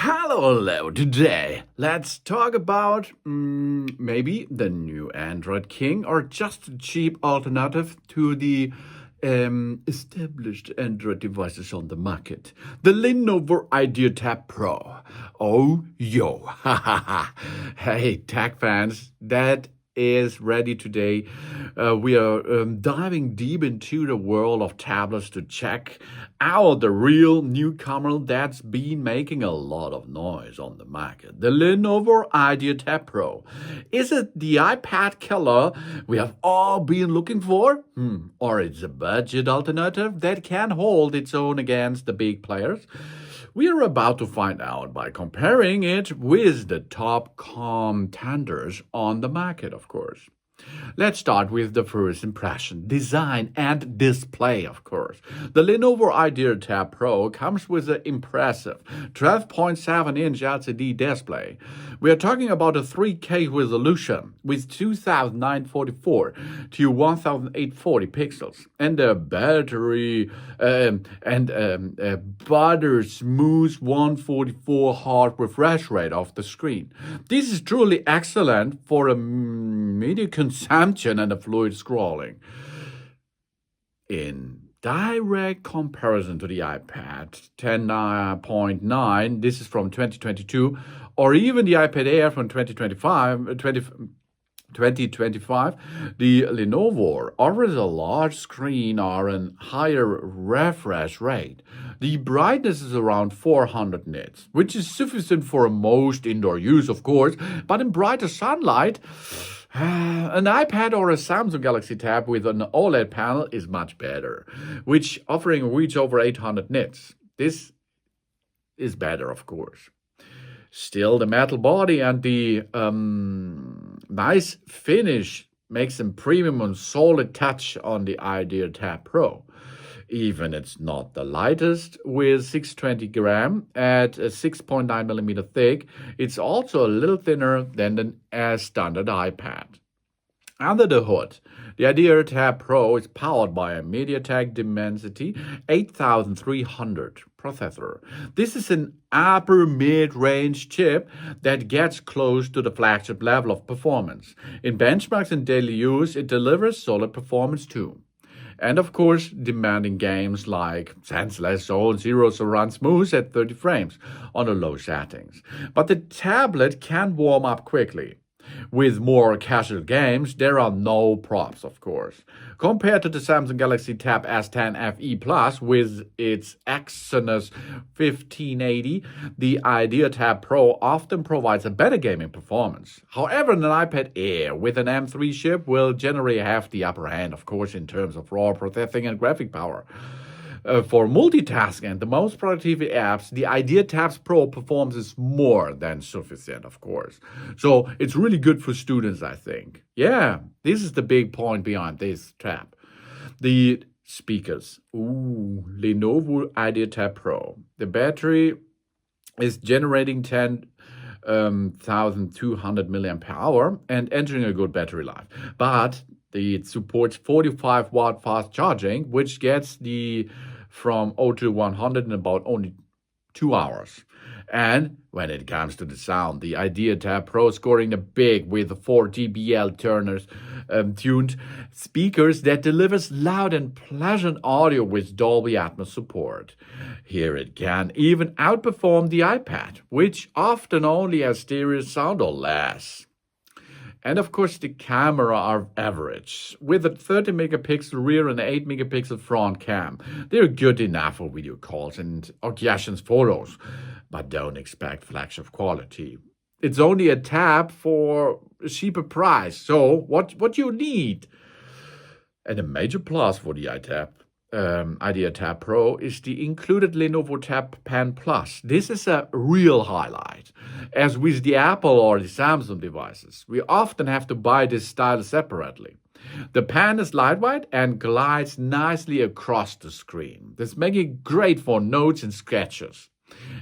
Hello. Today, let's talk about maybe the new Android King or just a cheap alternative to the established Android devices on the market. The Lenovo IdeaTab Pro. Oh, yo. Hey, tech fans, that is ready today. We are diving deep into the world of tablets to check out the real newcomer that's been making a lot of noise on the market. The Lenovo IdeaTab Pro. Is it the iPad killer we have all been looking for? Or it's a budget alternative that can hold its own against the big players? We are about to find out by comparing it with the top contenders on the market, of course. Let's start with the first impression, design and display, of course. The Lenovo IdeaTab Pro comes with an impressive 12.7-inch LCD display. We are talking about a 3K resolution with 2944 to 1840 pixels and a battery and a butter smooth 144 Hz refresh rate of the screen. This is truly excellent for a media consumption and a fluid scrolling. In direct comparison to the iPad 10.9, this is from 2022, or even the iPad Air from 2025, the Lenovo offers a large screen or a higher refresh rate. The brightness is around 400 nits, which is sufficient for most indoor use, of course, but in brighter sunlight, an iPad or a Samsung Galaxy Tab with an OLED panel is much better, which offering a reach over 800 nits. This is better, of course. Still, the metal body and the nice finish makes them premium and solid touch on the IdeaTab Pro. Even it's not the lightest with 620 gram at a 6.9 millimeter thick, it's also a little thinner than a standard iPad. Under the hood, the IdeaTab Pro is powered by a MediaTek Dimensity 8300 processor. This is an upper mid-range chip that gets close to the flagship level of performance. In benchmarks and daily use, it delivers solid performance too. And of course, demanding games like Senseless Zone Zeros run smooth at 30 frames on the low settings. But the tablet can warm up quickly. With more casual games, there are no props, of course. Compared to the Samsung Galaxy Tab S10 FE Plus with its Exynos 1580, the IdeaTab Pro often provides a better gaming performance. However, an iPad Air with an M3 chip will generally have the upper hand, of course, in terms of raw processing and graphic power. For multitasking and the most productivity apps, the IdeaTab Pro performance is more than sufficient, of course. So it's really good for students, I think. Yeah, this is the big point behind this tab. The speakers. Lenovo IdeaTab Pro. The battery is generating 10,200 milliampere hour and entering a good battery life. But it supports 45 watt fast charging, which gets the from 0 to 100 in about only 2 hours. And when it comes to the sound, the IdeaTab Pro scoring a big with 4 dBL Turner's tuned speakers that delivers loud and pleasant audio with Dolby Atmos support. Here it can even outperform the iPad, which often only has stereo sound or less. And of course, the camera are average. With a 30 megapixel rear and 8 megapixel front cam, they're good enough for video calls and occasions photos, but don't expect flagship quality. It's only a tab for a cheaper price, so what you need? And a major plus for the IdeaTab Pro is the included Lenovo Tab Pen Plus. This is a real highlight. As with the Apple or the Samsung devices, we often have to buy this stylus separately. The pen is lightweight and glides nicely across the screen. This makes it great for notes and sketches.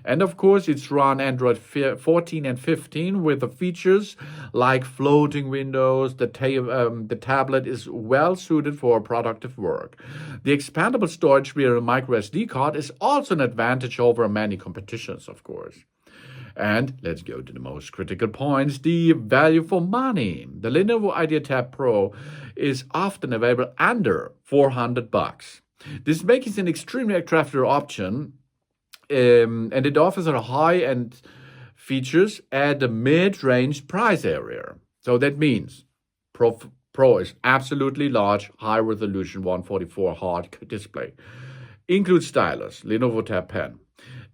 And of course, it's run Android 14 and 15 with the features like floating windows. The tablet is well suited for productive work. The expandable storage via a micro SD card is also an advantage over many competitions, of course. And let's go to the most critical points, the value for money. The Lenovo IdeaTab Pro is often available under $400. This makes it an extremely attractive option, and it offers a high-end features at the mid-range price area. So that means Pro is absolutely large, high-resolution 144 Hz display. Includes stylus, Lenovo Tab Pen.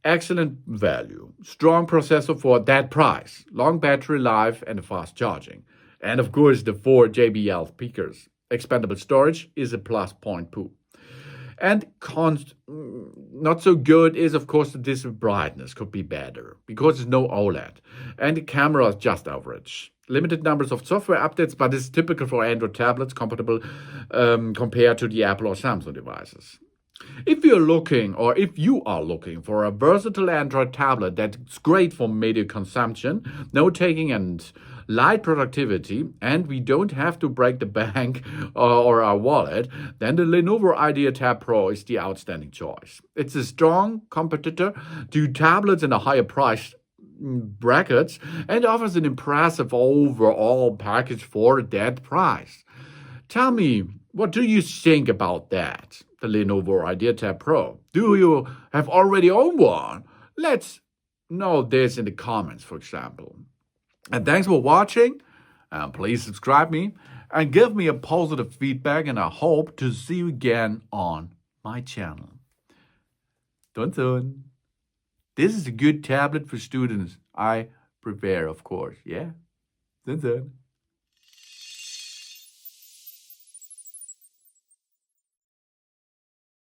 Excellent value, strong processor for that price, long battery life, and fast charging. And of course, the 4 JBL speakers. Expandable storage is a plus point too. And not so good is, of course, the display brightness could be better because it's no OLED. And the camera is just average. Limited numbers of software updates, but it's typical for Android tablets compatible compared to the Apple or Samsung devices. If you are looking for a versatile Android tablet that's great for media consumption, note taking, and light productivity, and we don't have to break the bank or our wallet, then the Lenovo IdeaTab Pro is the outstanding choice. It's a strong competitor to tablets in a higher price brackets and offers an impressive overall package for that price. Tell me, what do you think about that? The Lenovo IdeaTab Pro. Do you have already owned one? Let's know this in the comments, for example. And thanks for watching. Please subscribe me and give me a positive feedback, and I hope to see you again on my channel. Dun. This is a good tablet for students. I prepare, of course. Yeah. Dun.